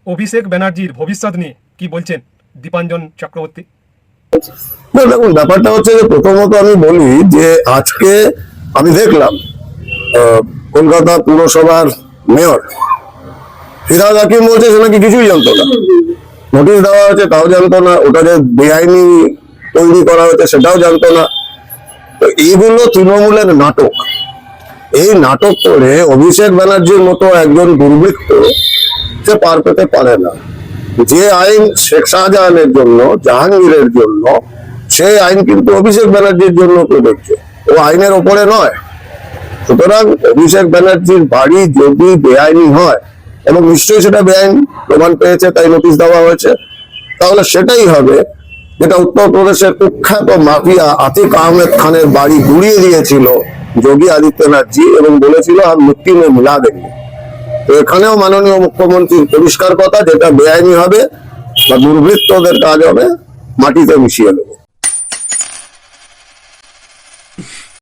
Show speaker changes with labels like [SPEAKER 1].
[SPEAKER 1] অভিষেক ব্যানার্জির ভবিষ্যৎ নিয়ে কি বলছেন দীপাঞ্জন চক্রবর্তী?
[SPEAKER 2] দেখুন, ব্যাপারটা হচ্ছে যে প্রথমত আমি বলি যে আজকে আমি দেখলাম কলকাতা পুরসভার মেয়র ফিরহাদ হাকিম বলছে সে নাকি কিছুই জানতো না, নোটিশ দেওয়া হয়েছে তাও জানতো না, ওটা যে বেআইনি তৈরি করা হয়েছে সেটাও জানতো না। তো এইগুলো তৃণমূলের নাটক। এই নাটক করে অভিষেক ব্যানার্জির মতো একজন দুর্বৃত্ত সে পার পেতে পারে না। যে আইন শেখ শাহজাহানের জন্য, জাহাঙ্গীরের জন্য, সেই আইন কিন্তু অভিষেক ব্যানার্জির জন্য প্রযোজ্য, ও আইনের ওপরে নয়। সুতরাং অভিষেক ব্যানার্জির বাড়ি যদি বেআইনি হয়, এবং নিশ্চয়ই সেটা বেআইন প্রমাণ পেয়েছে তাই নোটিশ দেওয়া হয়েছে, তাহলে সেটাই হবে যেটা উত্তরপ্রদেশের কুখ্যাত মাফিয়া আতিক আহমেদ খানের বাড়ি গুড়িয়ে দিয়েছিল যোগী আদিত্যনাথজি এবং বলেছিল আর মিট্টি মে মিলা দেंगे। তো এখানেও মাননীয় মুখ্যমন্ত্রীর পরিষ্কার কথা, যেটা বেআইনি হবে বা দুর্বৃত্তদের কাজ হবে মাটিতে মিশিয়ে দেবো।